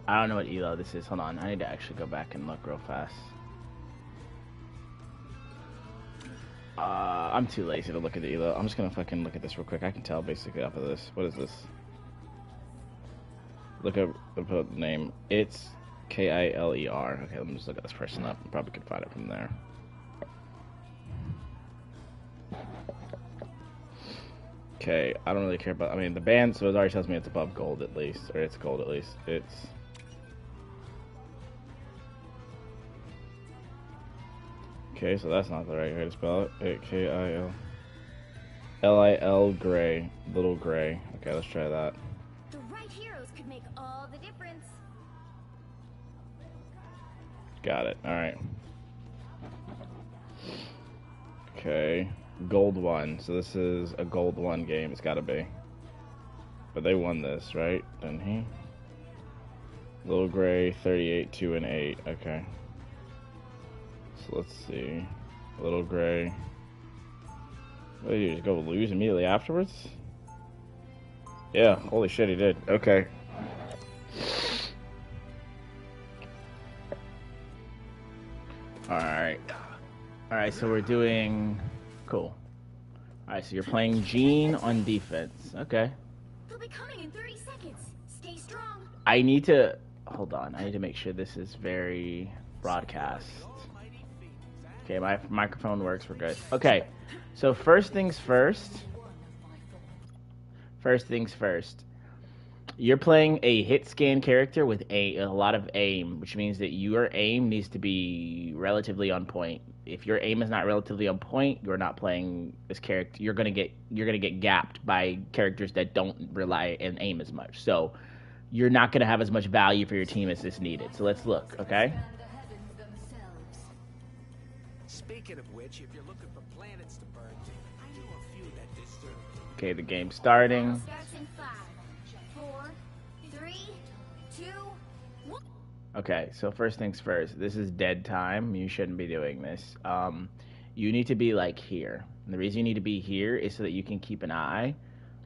I don't know what elo this is. Hold on. I need to actually go back and look real fast. I'm too lazy to look at the elo. I'm just gonna fucking look at this real quick. I can tell basically off of this. What is this? Look up the name. It's Kiler. Okay, let me just look at this person up. Probably could find it from there. Okay, I don't really care about. I mean, the band. So it already tells me it's above gold at least, or it's gold at least. It's. Okay, so that's not the right way to spell it. K-I-L gray, little gray. Okay, let's try that. The right heroes could make all the difference. Got it. All right. Okay, gold 1. So this is a gold 1 game. It's got to be. But they won this, right? Didn't he? Little gray, 38, 2, and 8. Okay. So let's see. Little gray. What did you just go lose immediately afterwards? Yeah, holy shit, he did. Okay. Alright. Alright, so we're doing... Cool. Alright, so you're playing Jean on defense. Okay. They'll be coming in 30 seconds. Stay strong. I need to... Hold on. I need to make sure this is very broadcast. Okay, my microphone works. We're good. Okay, so first things first. First things first. You're playing a hit scan character with a lot of aim, which means that your aim needs to be relatively on point. If your aim is not relatively on point, you're not playing this character. You're gonna get gapped by characters that don't rely and aim as much. So you're not gonna have as much value for your team as is needed. So let's look, okay? Speaking of which, if you're looking for planets to burn, I know a few that deserve to. Okay, the game's starting. Starts in 5, 4, 3, 2, 1. Okay, so first things first. This is dead time. You shouldn't be doing this. You need to be like here. And the reason you need to be here is so that you can keep an eye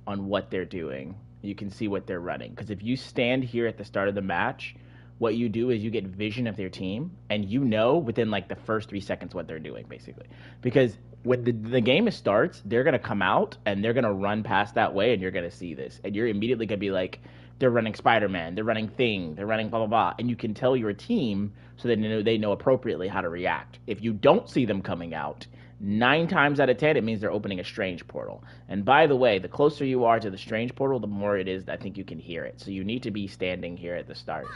on what they're doing. You can see what they're running. Because if you stand here at the start of the match, what you do is you get vision of their team, and you know within like the first 3 seconds what they're doing, basically. Because when the game starts, they're gonna come out and they're gonna run past that way, and you're gonna see this, and you're immediately gonna be like, they're running Spider-Man, they're running Thing, they're running blah blah blah, and you can tell your team so that they know appropriately how to react. If you don't see them coming out, 9 times out of 10, it means they're opening a strange portal. And by the way, the closer you are to the strange portal, the more it is I think you can hear it. So you need to be standing here at the start.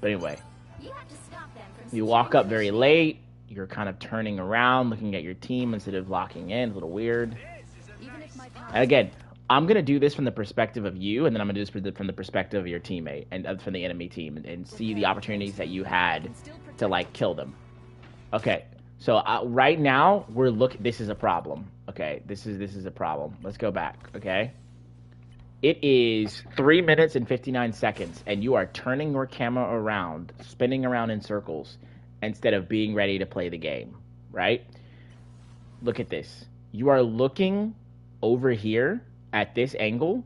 But anyway, You have to stop them from you walk up very late. You're kind of turning around, looking at your team instead of locking in. A little weird. Even if my power And again, I'm going to do this from the perspective of you, and then I'm going to do this from the perspective of your teammate and from the enemy team, and see the opportunities that you had to, like, kill them. Okay, so right now, this is a problem. Okay, this is a problem. Let's go back, okay? It is 3 minutes and 59 seconds, and you are turning your camera around, spinning around in circles, instead of being ready to play the game, right? Look at this. You are looking over here at this angle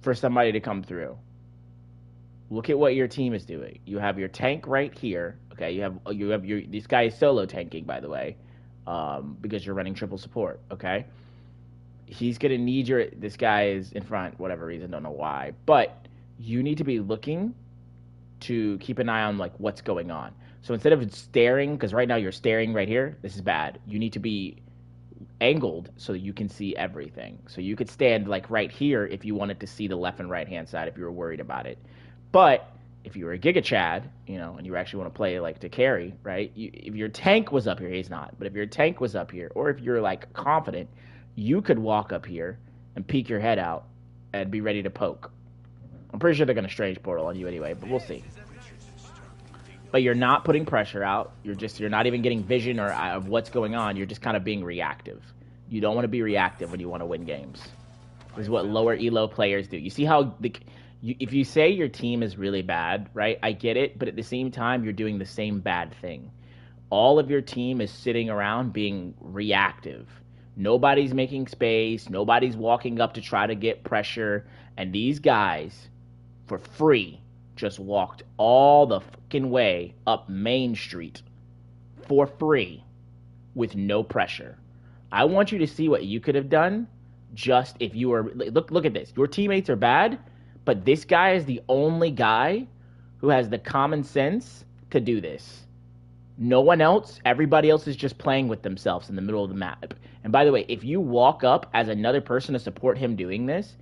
for somebody to come through. Look at what your team is doing. You have your tank right here. Okay, you have your this guy is solo tanking, by the way, because you're running triple support. Okay. He's gonna need this guy is in front, whatever reason, don't know why. But you need to be looking to keep an eye on like what's going on. So instead of staring, because right now you're staring right here, this is bad. You need to be angled so that you can see everything. So you could stand like right here if you wanted to see the left and right hand side if you were worried about it. But if you were a Giga Chad, and you actually want to play like to carry, right? If your tank was up here, he's not. But if your tank was up here, or if you're like confident, you could walk up here and peek your head out and be ready to poke. I'm pretty sure they're going to strange portal on you anyway, but we'll see. But you're not putting pressure out. You're not even getting vision or of what's going on. You're just kind of being reactive. You don't want to be reactive when you want to win games. This is what lower elo players do. You see how if you say your team is really bad, right? I get it, but at the same time, you're doing the same bad thing. All of your team is sitting around being reactive. Nobody's making space. Nobody's walking up to try to get pressure. And these guys, for free, just walked all the fucking way up Main Street for free with no pressure. I want you to see what you could have done just if you were... Look at this. Your teammates are bad, but this guy is the only guy who has the common sense to do this. No one else, everybody else is just playing with themselves in the middle of the map. And by the way, if you walk up as another person to support him doing this,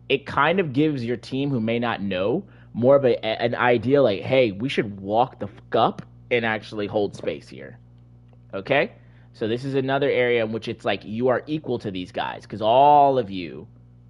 it kind of gives your team who may not know more of an idea like, hey, we should walk the fuck up and actually hold space here. Okay? So this is another area in which it's like you are equal to these guys because all of you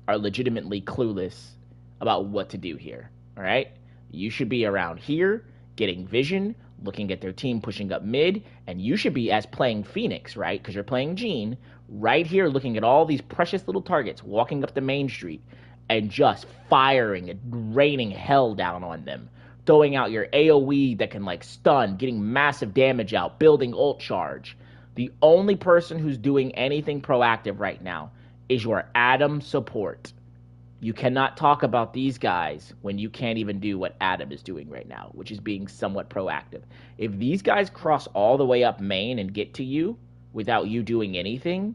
are legitimately clueless about what to do here. All right? You should be around here getting vision, looking at their team pushing up mid, and you should be, as playing Phoenix, right? Because you're playing Gene, right here looking at all these precious little targets, walking up the main street, and just firing and raining hell down on them. Throwing out your AoE that can, like, stun, getting massive damage out, building ult charge. The only person who's doing anything proactive right now is your Adam support. You cannot talk about these guys when you can't even do what Adam is doing right now, which is being somewhat proactive. If these guys cross all the way up main and get to you without you doing anything,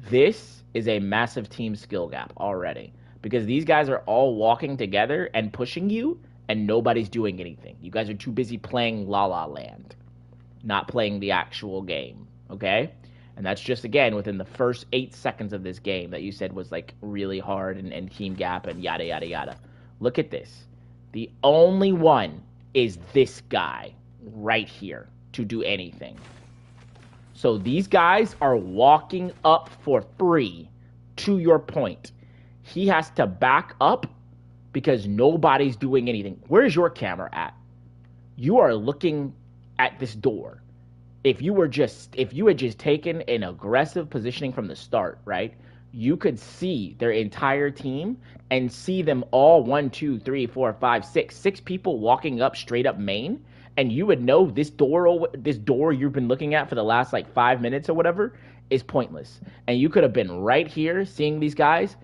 this is a massive team skill gap already. Because these guys are all walking together and pushing you, and nobody's doing anything. You guys are too busy playing La La Land, not playing the actual game, okay? And that's just, again, within the first 8 seconds of this game that you said was, like, really hard and team gap and yada, yada, yada. Look at this. The only one is this guy right here to do anything. So these guys are walking up for free, to your point. He has to back up because nobody's doing anything. Where's your camera at? You are looking at this door. If you had just taken an aggressive positioning from the start, right, you could see their entire team and see them all 1, 2, 3, 4, 5, 6 people walking up straight up main, and you would know this door you've been looking at for the last like 5 minutes or whatever is pointless. And you could have been right here seeing these guys,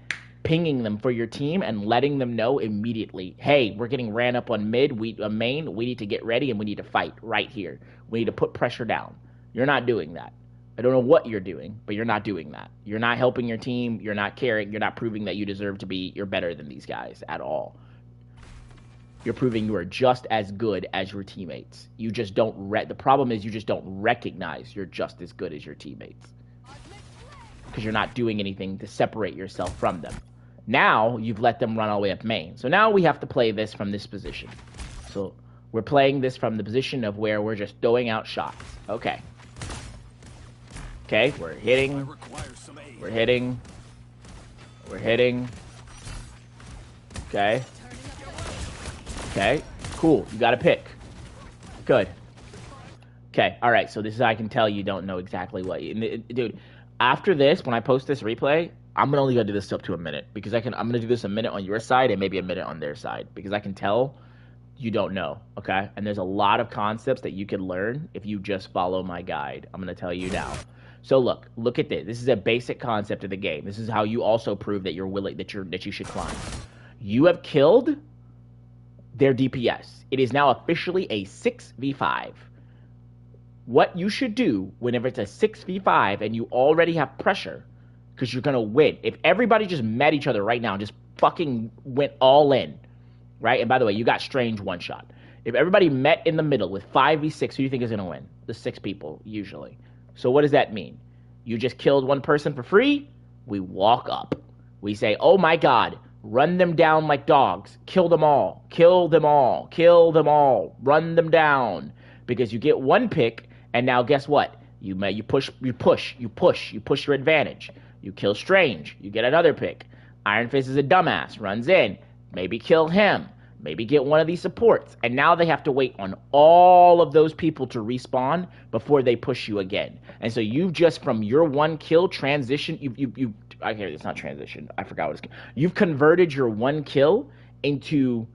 pinging them for your team and letting them know immediately, hey, we're getting ran up on mid, main, we need to get ready and we need to fight right here. We need to put pressure down. You're not doing that. I don't know what you're doing, but you're not doing that. You're not helping your team. You're not caring. You're not proving that you deserve to be, you're better than these guys at all. You're proving you are just as good as your teammates. You just don't, the problem is you just don't recognize you're just as good as your teammates. Because you're not doing anything to separate yourself from them. Now, you've let them run all the way up main. So now we have to play this from this position. So we're playing this from the position of where we're just throwing out shots. Okay. Okay, we're hitting. We're hitting. We're hitting. Okay. Okay, cool. You got a pick. Good. Okay, alright, so this is how I can tell you don't know exactly what you... Dude, after this, when I post this replay, I'm only gonna do this up to a minute. Because I'm gonna do this a minute on your side and maybe a minute on their side. Because I can tell you don't know, okay? And there's a lot of concepts that you can learn if you just follow my guide. I'm gonna tell you now. So look at this. This is a basic concept of the game. This is how you also prove that you're willing, that you should climb. You have killed their DPS. It is now officially a 6v5. What you should do whenever it's a 6v5 and you already have pressure, because you're gonna win. If everybody just met each other right now and just fucking went all in, right? And by the way, you got Strange one shot. If everybody met in the middle with 5v6, who do you think is gonna win? The 6 people, usually. So what does that mean? You just killed one person for free? We walk up. We say, oh my god, run them down like dogs. Kill them all. Kill them all. Kill them all. Run them down. Because you get one pick, and now guess what? You push your advantage. You kill Strange. You get another pick. Iron Fist is a dumbass. Runs in. Maybe kill him. Maybe get one of these supports. And now they have to wait on all of those people to respawn before they push you again. And so you've just, from your one kill transition, okay, it's not transition. I forgot what it's called. You've converted your one kill into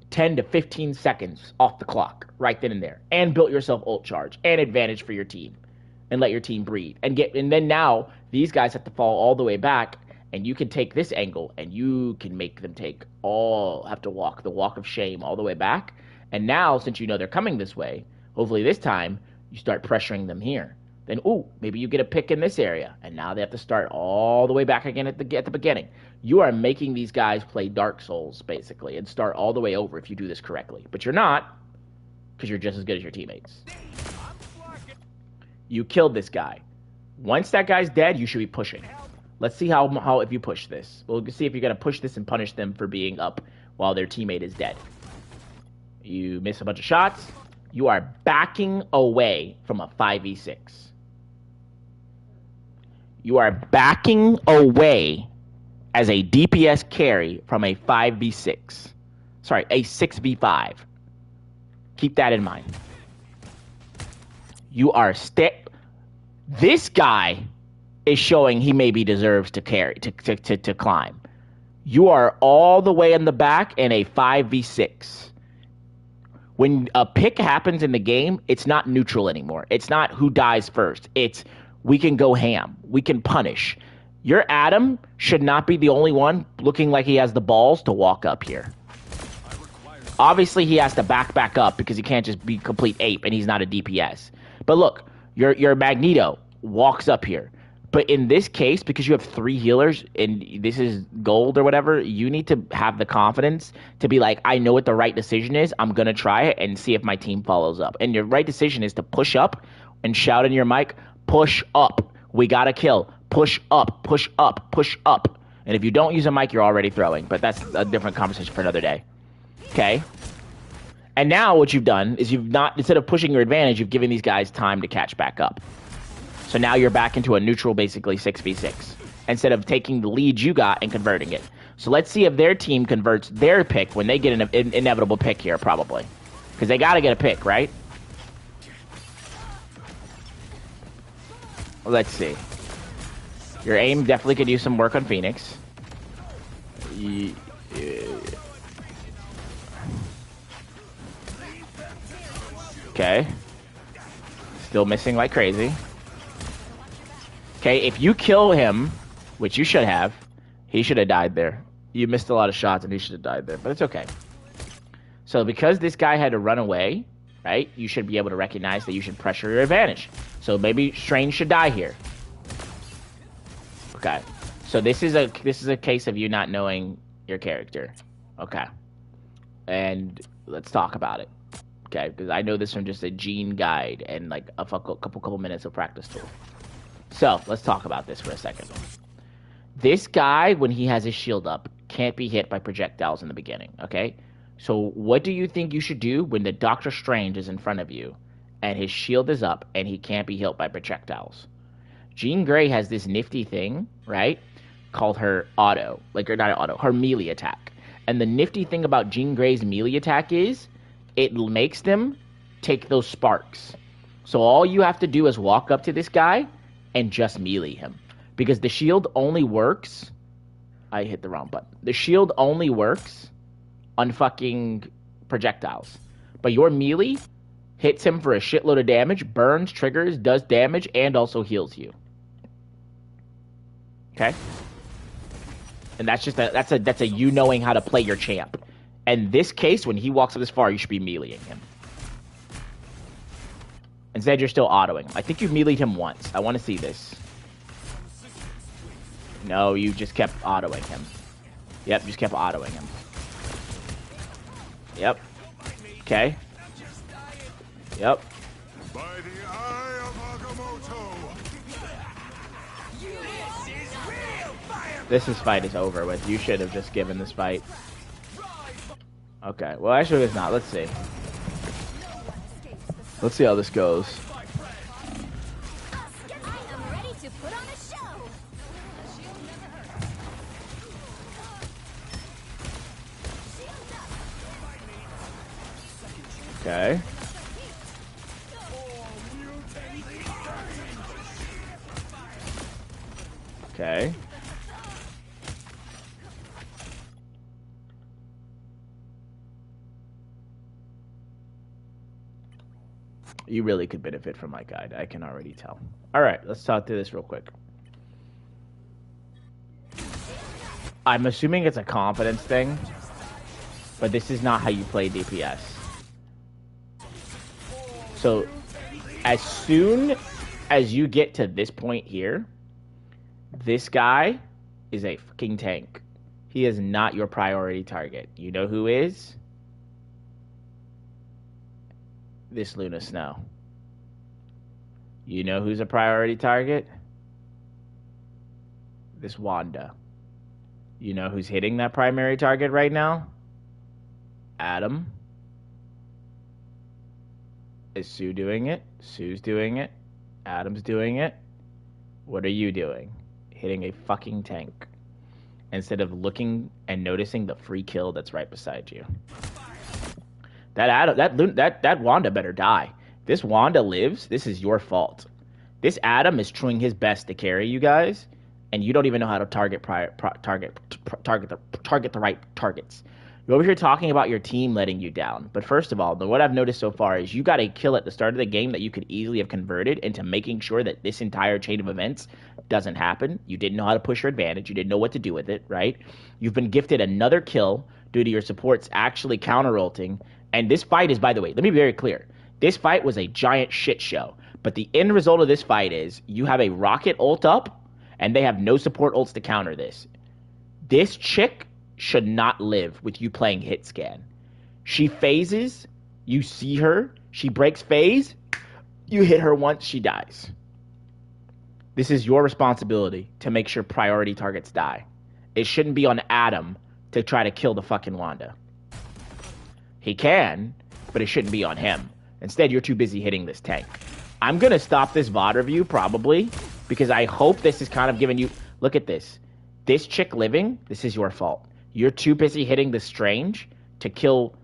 10 to 15 seconds off the clock right then and there. And built yourself ult charge and advantage for your team. And let your team breathe. And then now these guys have to fall all the way back And you can take this angle, and you can make them have to walk the walk of shame all the way back. And now, since you know they're coming this way, hopefully this time you start pressuring them here. Then, ooh, maybe you get a pick in this area, and now they have to start all the way back again at the beginning. You are making these guys play Dark Souls, basically, and start all the way over if you do this correctly. But you're not, because you're just as good as your teammates. You killed this guy. Once that guy's dead, you should be pushing. Let's see how if you push this. We'll see if you're going to push this and punish them for being up while their teammate is dead. You miss a bunch of shots. You are backing away from a 5v6. You are backing away as a DPS carry from a 5v6. Sorry, a 6v5. Keep that in mind. You are This guy is showing he maybe deserves to carry, to climb. You are all the way in the back in a 5v6. When a pick happens in the game, it's not neutral anymore. It's not who dies first. It's we can go ham. We can punish. Your Adam should not be the only one looking like he has the balls to walk up here. Obviously, he has to back up because he can't just be complete ape, and he's not a DPS. But look, your Magneto walks up here. But in this case, because you have 3 healers and this is gold or whatever, you need to have the confidence to be like, I know what the right decision is. I'm going to try it and see if my team follows up. And your right decision is to push up and shout in your mic, push up. We got to kill. Push up, push up, push up. And if you don't use a mic, you're already throwing. But that's a different conversation for another day. Okay? And now what you've done is instead of pushing your advantage, you've given these guys time to catch back up. So now you're back into a neutral, basically, 6v6. Instead of taking the lead you got and converting it. So let's see if their team converts their pick when they get an inevitable pick here, probably. Because they got to get a pick, right? Let's see. Your aim definitely could use some work on Phoenix. Okay. Still missing like crazy. Okay, if you kill him, which you should have, he should have died there. You missed a lot of shots and he should have died there, but it's okay. So because this guy had to run away, right, you should be able to recognize that you should pressure your advantage. So maybe Strange should die here. Okay. So this is a case of you not knowing your character. Okay. And let's talk about it. Okay, because I know this from just a gene guide and like a couple minutes of practice tool. So, let's talk about this for a second. This guy, when he has his shield up, can't be hit by projectiles in the beginning, okay? So, what do you think you should do when the Doctor Strange is in front of you and his shield is up and he can't be hit by projectiles? Jean Grey has this nifty thing, right, called her auto. Or not auto, her melee attack. And the nifty thing about Jean Grey's melee attack is it makes them take those sparks. So, all you have to do is walk up to this guy and just melee him. Because the shield only works... I hit the wrong button. The shield only works on fucking projectiles. But your melee hits him for a shitload of damage, burns, triggers, does damage, and also heals you. Okay? And that's just that's a you knowing how to play your champ. In this case, when he walks up this far, you should be meleeing him. Instead, you're still autoing. I think you've meleeed him once. I want to see this. No, you just kept autoing him. Yep, just kept autoing him. Yep. Okay. Yep. By the eye of Agamotto. This fight is over with. You should have just given this fight. Okay. Well, actually, it's not. Let's see. Let's see how this goes. Okay. Okay. You really could benefit from my guide. I can already tell. All right, let's talk through this real quick. I'm assuming it's a confidence thing, but this is not how you play DPS. So, as soon as you get to this point here, this guy is a fucking tank. He is not your priority target. You know who is? This Luna Snow. You know who's a priority target? This Wanda. You know who's hitting that primary target right now? Adam. Is Sue doing it? Sue's doing it. Adam's doing it. What are you doing? Hitting a fucking tank. Instead of looking and noticing the free kill that's right beside you. That Wanda better die. This Wanda lives. This is your fault. This Adam is trying his best to carry you guys, and you don't even know how to target the right targets. You're over here talking about your team letting you down. But first of all, what I've noticed so far is you got a kill at the start of the game that you could easily have converted into making sure that this entire chain of events doesn't happen. You didn't know how to push your advantage. You didn't know what to do with it, right? You've been gifted another kill due to your supports actually counter-ulting. And this fight is, by the way, let me be very clear. This fight was a giant shit show. But the end result of this fight is you have a rocket ult up, and they have no support ults to counter this. This chick should not live with you playing hit scan. She phases, you see her, she breaks phase, you hit her once, she dies. This is your responsibility to make sure priority targets die. It shouldn't be on Adam to try to kill the fucking Wanda. He can, but it shouldn't be on him. Instead, you're too busy hitting this tank. I'm going to stop this VOD review, probably, because I hope this is kind of giving you... Look at this. This chick living, this is your fault. You're too busy hitting the Strange to kill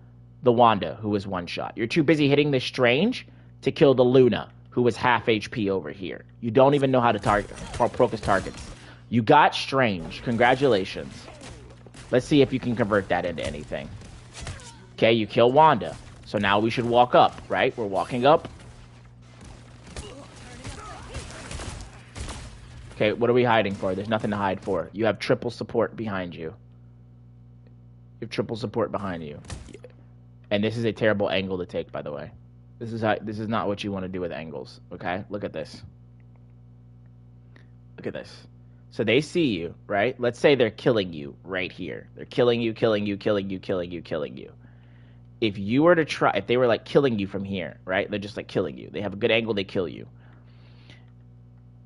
the Wanda, who was one shot. You're too busy hitting the Strange to kill the Luna, who was half HP over here. You don't even know how to target or focus targets. You got Strange. Congratulations. Let's see if you can convert that into anything. Okay, you kill Wanda. So now we should walk up, right? We're walking up. Okay, what are we hiding for? There's nothing to hide for. You have triple support behind you. You have triple support behind you. And this is a terrible angle to take, by the way. This is not what you want to do with angles, okay? Look at this. Look at this. So they see you, right? Let's say they're killing you right here. They're killing you, killing you, killing you, killing you, killing you. If you were to try, if they were like killing you from here, right? They're just like killing you. They have a good angle, they kill you.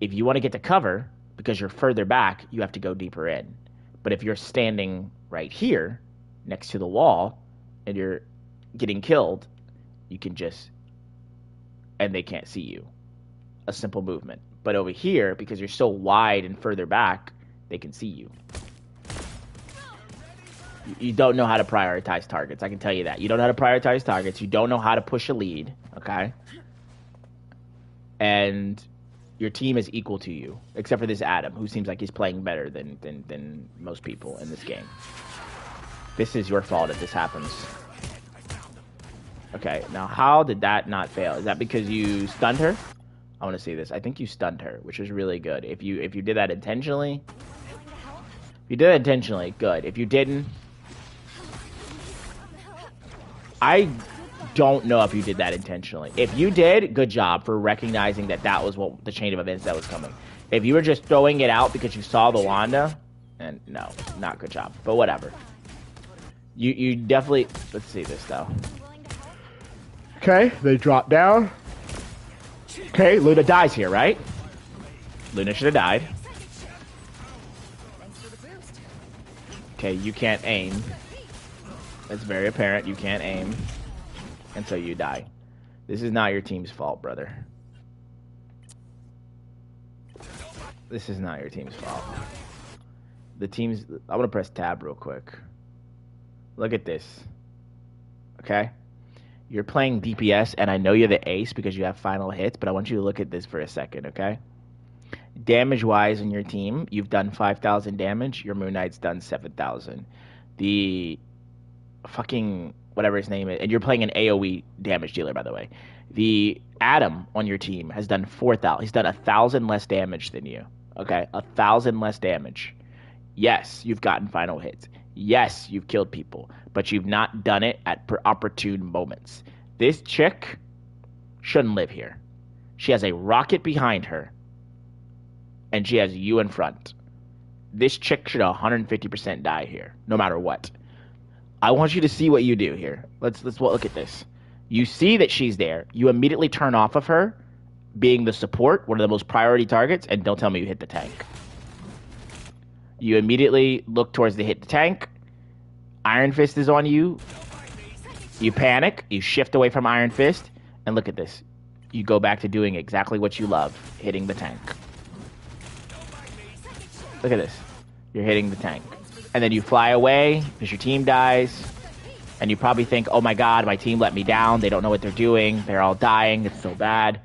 If you want to get to cover, because you're further back, you have to go deeper in. But if you're standing right here, next to the wall, and you're getting killed, you can just, and they can't see you. A simple movement. But over here, because you're so wide and further back, they can see you. You don't know how to prioritize targets. I can tell you that. You don't know how to prioritize targets. You don't know how to push a lead, okay? And your team is equal to you, except for this Adam, who seems like he's playing better than most people in this game. This is your fault if this happens. Okay, now how did that not fail? Is that because you stunned her? I want to see this. I think you stunned her, which was really good. If you did that intentionally, if you did it intentionally, good. If you didn't, I don't know if you did that intentionally. If you did, good job for recognizing that that was what the chain of events that was coming. If you were just throwing it out because you saw the Wanda, and no, not good job. But whatever. You definitely, let's see this though. Okay, they drop down. Okay, Luna dies here, right? Luna should have died. Okay, you can't aim. It's very apparent you can't aim. And so you die. This is not your team's fault, brother. This is not your team's fault. The team's... I want to press tab real quick. Look at this. Okay? You're playing DPS, and I know you're the ace because you have final hits, but I want you to look at this for a second, okay? Damage-wise in your team, you've done 5,000 damage. Your Moon Knight's done 7,000. The fucking... whatever his name is, and you're playing an AoE damage dealer, by the way. The Adam on your team has done 4,000. He's done 1,000 less damage than you. Okay, 1,000 less damage. Yes, you've gotten final hits. Yes, you've killed people, but you've not done it at opportune moments. This chick shouldn't live here. She has a rocket behind her, and she has you in front. This chick should 150% die here, no matter what. I want you to see what you do here. Let's look at this. You see that she's there. You immediately turn off of her, being the support, one of the most priority targets, and don't tell me you hit the tank. You immediately look towards the hit the tank. Iron Fist is on you. You panic. You shift away from Iron Fist. And look at this. You go back to doing exactly what you love, hitting the tank. Look at this. You're hitting the tank. And then you fly away because your team dies. And you probably think, oh my god, my team let me down. They don't know what they're doing. They're all dying. It's so bad.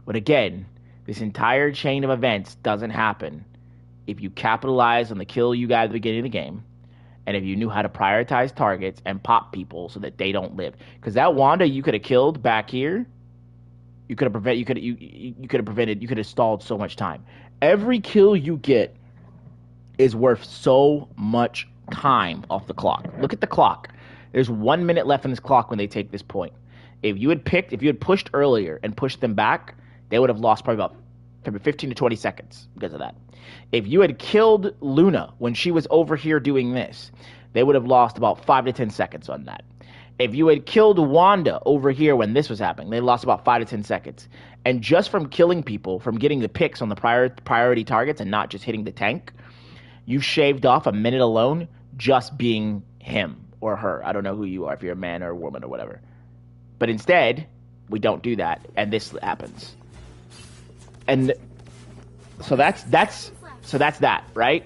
But again, this entire chain of events doesn't happen if you capitalize on the kill you got at the beginning of the game, and if you knew how to prioritize targets and pop people so that they don't live. Because that Wanda you could have killed back here, you could have stalled so much time. Every kill you get is worth so much time off the clock. Look at the clock. There's 1 minute left in this clock when they take this point. If you had pushed earlier and pushed them back, they would have lost probably about 15 to 20 seconds because of that. If you had killed Luna when she was over here doing this, they would have lost about 5 to 10 seconds on that. If you had killed Wanda over here when this was happening, they lost about 5 to 10 seconds. And just from killing people, from getting the picks on the priority targets and not just hitting the tank, you shaved off a minute alone just being him or her. I don't know who you are, if you're a man or a woman or whatever. But instead, we don't do that, and this happens. And so that's that, right?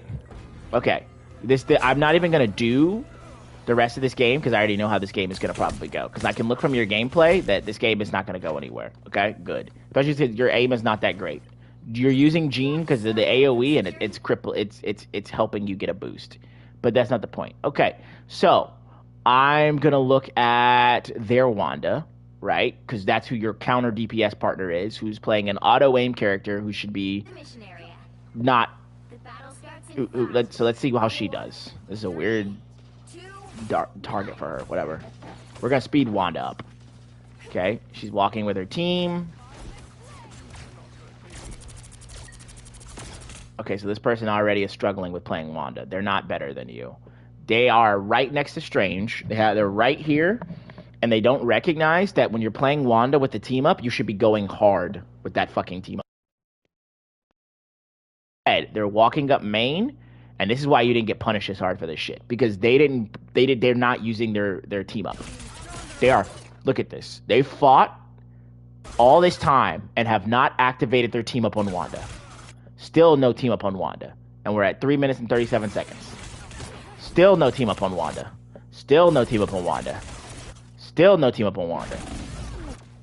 Okay. I'm not even going to do the rest of this game because I already know how this game is going to probably go. Because I can look from your gameplay that this game is not going to go anywhere. Okay? Good. Especially since your aim is not that great. You're using Jean because of the AoE and it's helping you get a boost. But that's not the point. Okay. So, I'm going to look at their Wanda, right? Because that's who your counter DPS partner is, who's playing an auto-aim character who should be not... So let's see how she does. This is a weird target for her, whatever. We're going to speed Wanda up. Okay, she's walking with her team. Okay, so this person already is struggling with playing Wanda. They're not better than you. They are right next to Strange. They're right here, and they don't recognize that when you're playing Wanda with the team up, you should be going hard with that fucking team up. They're walking up main, and this is why you didn't get punished as hard for this shit, because they're not using their team up. Look at this. They fought all this time and have not activated their team up on Wanda. Still no team up on Wanda, and we're at 3 minutes and 37 seconds. Still no team up on Wanda. Still no team up on Wanda. Still no team up on Wanda.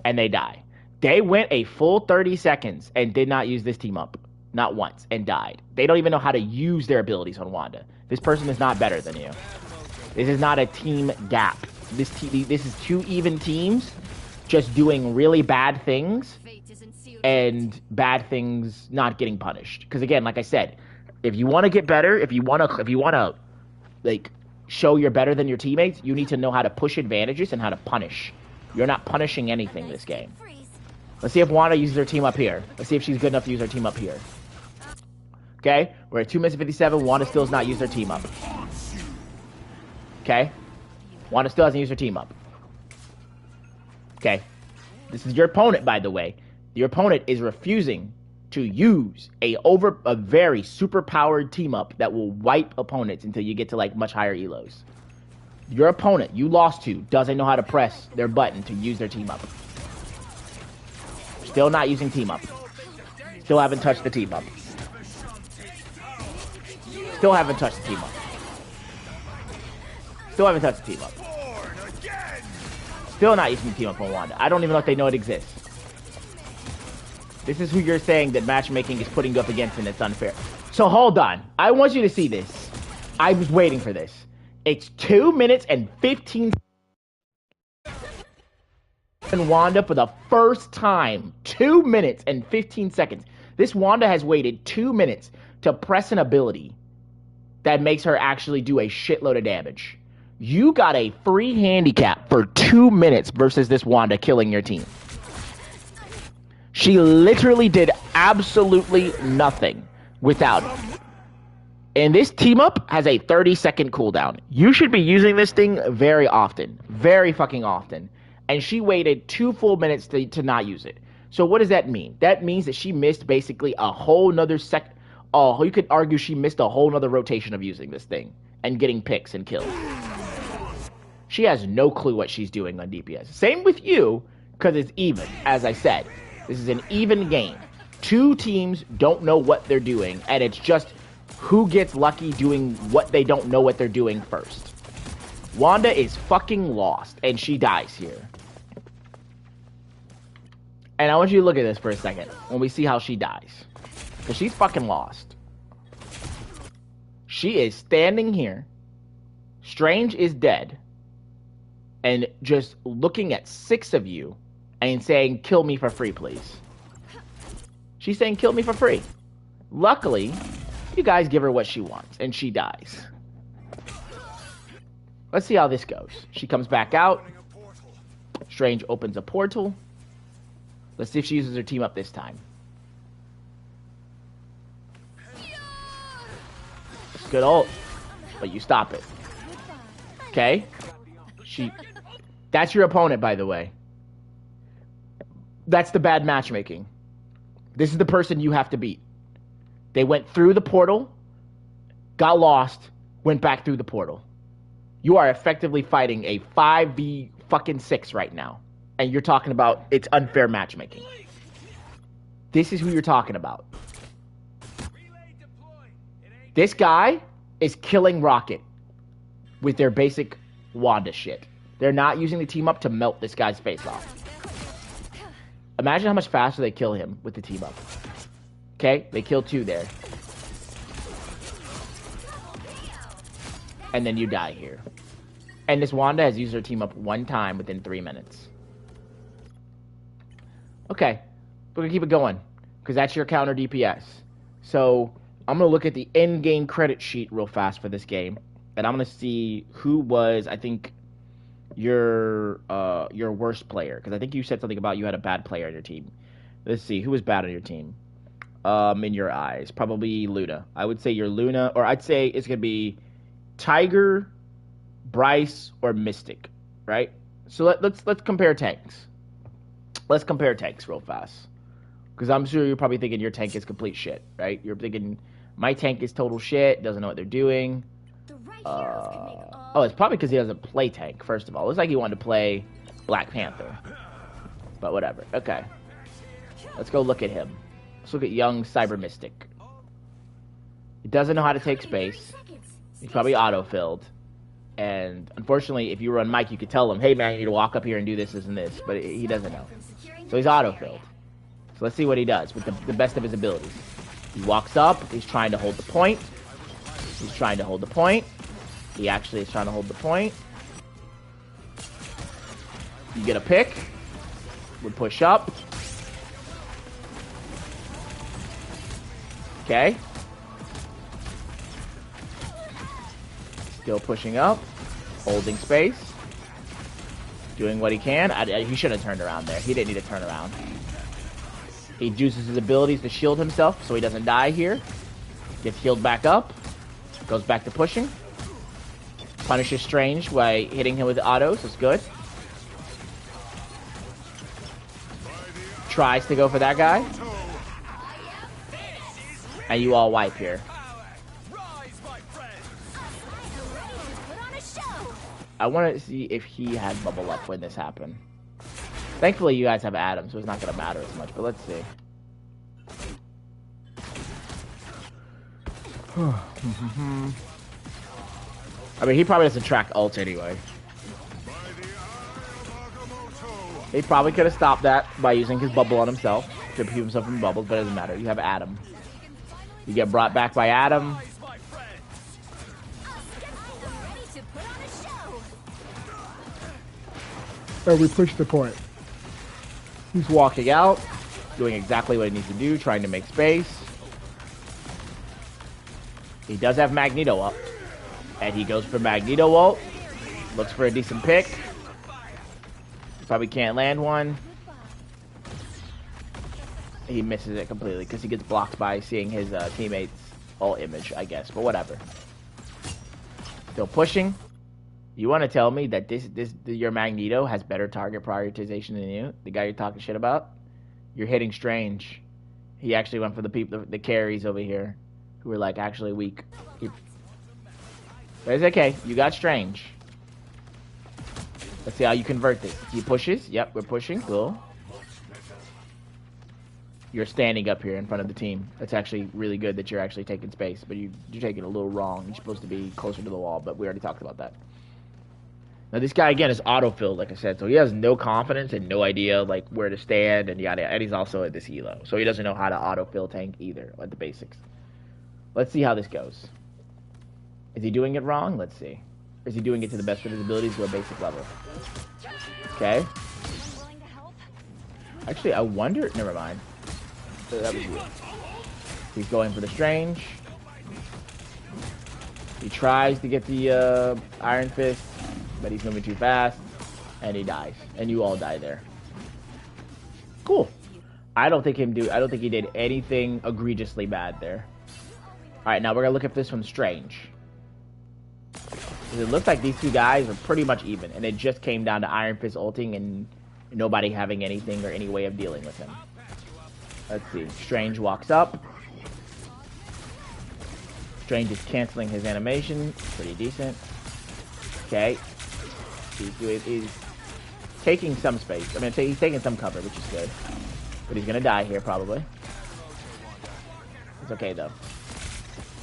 And they die. They went a full 30 seconds and did not use this team up. Not once. And died. They don't even know how to use their abilities on Wanda. This person is not better than you. This is not a team gap. This is two even teams just doing really bad things and bad things not getting punished. Because again, like I said, if you want to get better, if you want to like show you're better than your teammates, you need to know how to push advantages and how to punish. You're not punishing anything this game. Let's see if Wanda uses her team up here. Let's see if she's good enough to use her team up here. Okay, we're at 2 minutes and 57. Wanda still has not used her team up. Okay, Wanda still hasn't used her team up. Okay, this is your opponent, by the way. Your opponent is refusing to use a very super powered team up that will wipe opponents until you get to like much higher elos. Your opponent you lost to doesn't know how to press their button to use their team up. Still not using team up. Still haven't touched the team up. Still haven't touched the team up. Still haven't touched the team up. Still not using the team up on Wanda. I don't even know if they know it exists. This is who you're saying that matchmaking is putting you up against and it's unfair. So hold on. I want you to see this. I was waiting for this. It's 2 minutes and 15 and Wanda for the first time. 2 minutes and 15 seconds. This Wanda has waited 2 minutes to press an ability that makes her actually do a shitload of damage. You got a free handicap for 2 minutes versus this Wanda killing your team. She literally did absolutely nothing without it. And this team up has a 30-second cooldown. You should be using this thing very often. Very fucking often. And she waited 2 full minutes to not use it. So what does that mean? That means that she missed basically a whole nother Oh, you could argue she missed a whole nother rotation of using this thing. And getting picks and kills. She has no clue what she's doing on DPS. Same with you, because it's even, as I said. This is an even game. 2 teams don't know what they're doing, and it's just who gets lucky doing what they don't know what they're doing first. Wanda is fucking lost, and she dies here. And I want you to look at this for a second, when we see how she dies. Because she's fucking lost. She is standing here. Strange is dead. And just looking at 6 of you and saying, kill me for free, please. She's saying, kill me for free. Luckily, you guys give her what she wants, and she dies. Let's see how this goes. She comes back out. Strange opens a portal. Let's see if she uses her team up this time. Good ult, but you stop it. Okay? That's your opponent, by the way. That's the bad matchmaking. This is the person you have to beat. They went through the portal, got lost, went back through the portal. You are effectively fighting a 5v fucking 6 right now. And you're talking about it's unfair matchmaking. This is who you're talking about. This guy is killing Rocket with their basic Wanda shit. They're not using the team up to melt this guy's face off. Imagine how much faster they kill him with the team up. Okay, they kill 2 there. And then you die here. And this Wanda has used her team up 1 time within 3 minutes. Okay, we're gonna keep it going. Because that's your counter DPS. So, I'm gonna look at the in-game credit sheet real fast for this game. And I'm gonna see who was, I think, your worst player, because I think you said something about you had a bad player on your team. Let's see, who was bad on your team? In your eyes, probably Luna. I would say you're Luna, or I'd say it's gonna be Tiger, Bryce, or Mystic, right? So let's compare tanks. Let's compare tanks real fast, because I'm sure you're probably thinking your tank is complete shit, right? You're thinking my tank is total shit, doesn't know what they're doing. Oh, it's probably because he doesn't play tank, first of all. It looks like he wanted to play Black Panther. But whatever. Okay. Let's go look at him. Let's look at young Cyber Mystic. He doesn't know how to take space. He's probably auto-filled. And unfortunately, if you were on mic, you could tell him, hey man, you need to walk up here and do this, this, and this. But he doesn't know. So he's auto-filled. So let's see what he does with the best of his abilities. He walks up. He's trying to hold the point. He's trying to hold the point. He actually is trying to hold the point. You get a pick. Would push up. Okay. Still pushing up. Holding space. Doing what he can. He should have turned around there. He didn't need to turn around. He uses his abilities to shield himself so he doesn't die here. Gets healed back up. Goes back to pushing. Punishes Strange by hitting him with autos. That's good. Tries to go for that guy. And you all wipe here. I want to see if he had bubble up when this happened. Thankfully, you guys have Adam, so it's not going to matter as much. But let's see. I mean, he probably doesn't track ult anyway. He probably could have stopped that by using his bubble on himself to keep himself from bubbles, but it doesn't matter. You have Adam. You get brought back by Adam. And we push the point. He's walking out, doing exactly what he needs to do, trying to make space. He does have Magneto up. And he goes for Magneto ult. Looks for a decent pick. Probably can't land one. He misses it completely because he gets blocked by seeing his teammate's ult image, I guess. But whatever. Still pushing. You want to tell me that your Magneto has better target prioritization than you? The guy you're talking shit about? You're hitting Strange. He actually went for the carries over here who were like actually weak. But it's okay. You got Strange. Let's see how you convert this. He pushes. Yep, we're pushing. Cool. You're standing up here in front of the team. That's actually really good that you're actually taking space, but you're taking it a little wrong. You're supposed to be closer to the wall, but we already talked about that. Now this guy again is auto-filled, like I said, so he has no confidence and no idea like where to stand and yada. And he's also at this elo, so he doesn't know how to auto-fill tank either, like the basics. Let's see how this goes. Is he doing it wrong? Let's see. Is he doing it to the best of his abilities to a basic level? Okay. Actually, I wonder. Never mind. That was weird. He's going for the Strange. He tries to get the Iron Fist, but he's moving too fast, and he dies. And you all die there. Cool. I don't think he did anything egregiously bad there. All right, now we're gonna look at this from Strange. It looks like these two guys are pretty much even, and it just came down to Iron Fist ulting and nobody having anything or any way of dealing with him. Let's see. Strange walks up. Strange is canceling his animation. Pretty decent. Okay. He's taking some space. I mean, he's taking some cover, which is good. But he's gonna die here, probably. It's okay, though.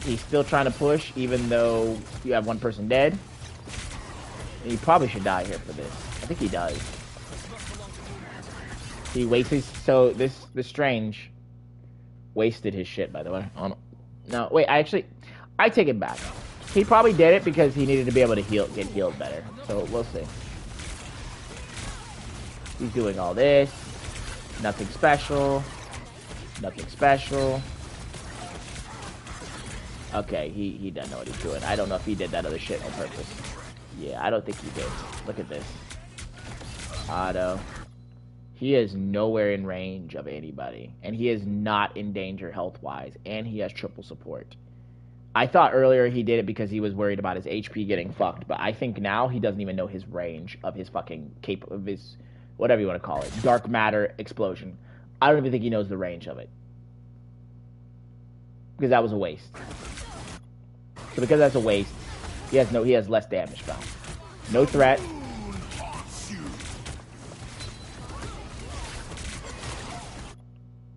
He's still trying to push, even though you have one person dead. And he probably should die here for this. I think he does. He wastes his... So, this Strange wasted his shit, by the way. No, wait, I take it back. He probably did it because he needed to be able to get healed better. So, we'll see. He's doing all this. Nothing special. Nothing special. Okay, he doesn't know what he's doing. I don't know if he did that other shit on purpose. Yeah, I don't think he did. Look at this. Auto. He is nowhere in range of anybody. And he is not in danger health-wise. And he has triple support. I thought earlier he did it because he was worried about his HP getting fucked. But I think now he doesn't even know his range of his fucking of his, whatever you want to call it, dark matter explosion. I don't even think he knows the range of it. Because that was a waste. So because that's a waste, he has less damage found. No threat.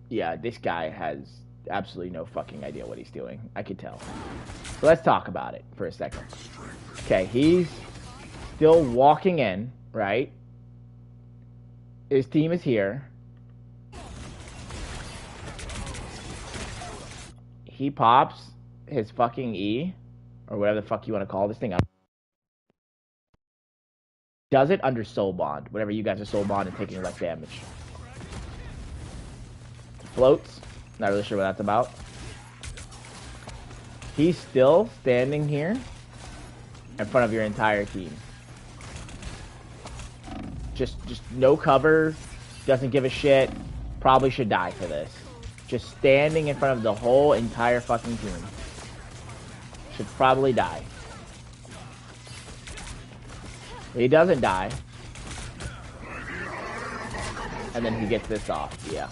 Yeah, this guy has absolutely no fucking idea what he's doing. I could tell. So let's talk about it for a second. Okay, he's still walking in, right? His team is here. He pops his fucking E, or whatever the fuck you want to call this thing. Does it under Soul Bond, whenever you guys are Soul Bond and taking less damage. Floats. Not really sure what that's about. He's still standing here in front of your entire team. Just no cover. Doesn't give a shit. Probably should die for this. Just standing in front of the whole entire fucking team. Should probably die. He doesn't die. And then he gets this off. Yeah.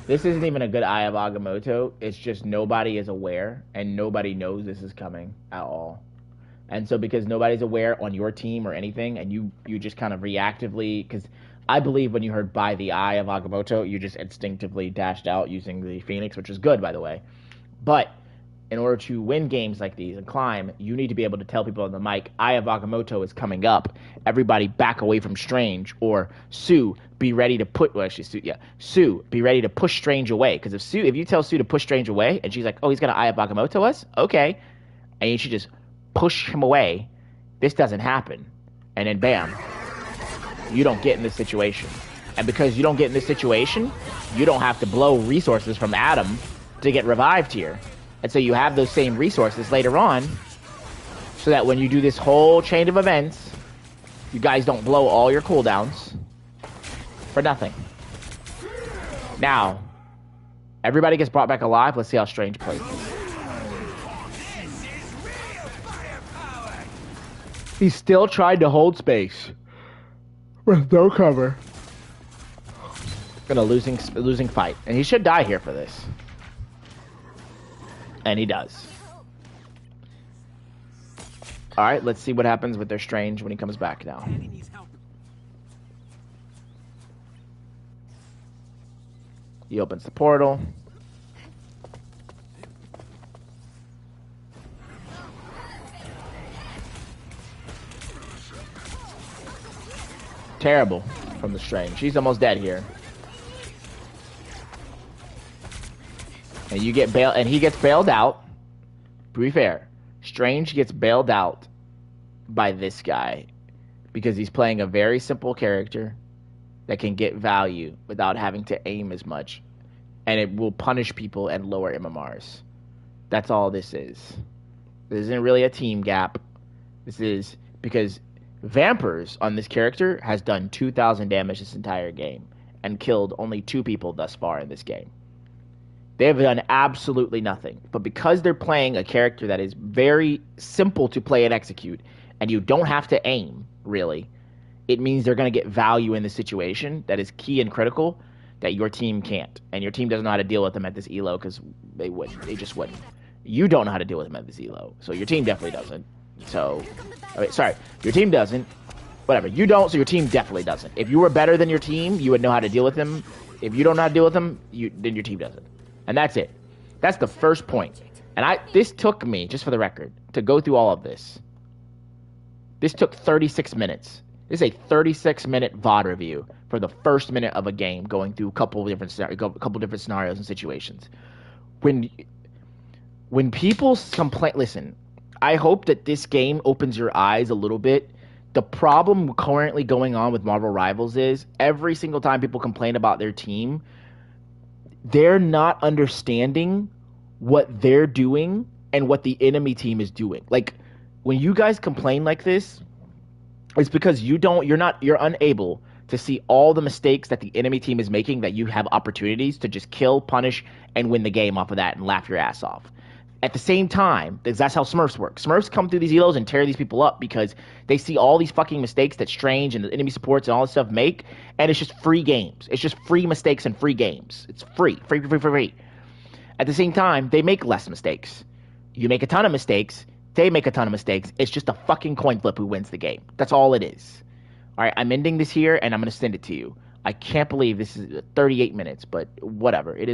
This isn't even a good Eye of Agamotto. It's just nobody is aware, and nobody knows this is coming at all. And so because nobody's aware on your team or anything, and you just kind of reactively... Because I believe when you heard by the Eye of Agamotto, you just instinctively dashed out using the Phoenix, which is good, by the way. But in order to win games like these and climb, you need to be able to tell people on the mic, Eye of Agamotto is coming up. Everybody back away from Strange. Or Sue, be ready to put... Well, actually, Sue, be ready to push Strange away. Because if you tell Sue to push Strange away, and she's like, oh, he's going to Eye of Agamotto us? Okay. And you should just push him away. This doesn't happen. And then, bam. You don't get in this situation. And because you don't get in this situation, you don't have to blow resources from Adam to get revived here. And so you have those same resources later on, so that when you do this whole chain of events, you guys don't blow all your cooldowns for nothing. Now, everybody gets brought back alive. Let's see how Strange plays. He still tried to hold space with no cover. In a losing fight. And he should die here for this. And he does. Alright, let's see what happens with their Strange when he comes back now. He opens the portal. Terrible from the Strange. He's almost dead here. And you get bailed, and he gets bailed out. To be fair, Strange gets bailed out by this guy because he's playing a very simple character that can get value without having to aim as much, and it will punish people and lower MMRs. That's all this is. This isn't really a team gap. This is because Vampers on this character has done 2,000 damage this entire game and killed only 2 people thus far in this game. They have done absolutely nothing. But because they're playing a character that is very simple to play and execute, and you don't have to aim, really, it means they're going to get value in the situation that is key and critical that your team can't. And your team doesn't know how to deal with them at this elo because they wouldn't. They just wouldn't. You don't know how to deal with them at this elo. So your team definitely doesn't. So, sorry, your team doesn't. Whatever. You don't, so your team definitely doesn't. If you were better than your team, you would know how to deal with them. If you don't know how to deal with them, then your team doesn't. And that's it. That's the first point. And this took me, just for the record, to go through all of this. This took 36 minutes. This is a 36-minute VOD review for the first minute of a game, going through a couple different scenarios and situations. When people complain, listen, I hope that this game opens your eyes a little bit. The problem currently going on with Marvel Rivals is every single time people complain about their team, they're not understanding what they're doing and what the enemy team is doing. Like, when you guys complain like this, it's because you're unable to see all the mistakes that the enemy team is making that you have opportunities to just kill, punish, and win the game off of that and laugh your ass off. At the same time, because that's how Smurfs work. Smurfs come through these elos and tear these people up because they see all these fucking mistakes that Strange and the enemy supports and all this stuff make, and it's just free games. It's just free mistakes and free games. It's free. Free. At the same time, they make less mistakes. You make a ton of mistakes, they make a ton of mistakes. It's just a fucking coin flip who wins the game. That's all it is. All right, I'm ending this here, and I'm going to send it to you. I can't believe this is 38 minutes, but whatever. It is.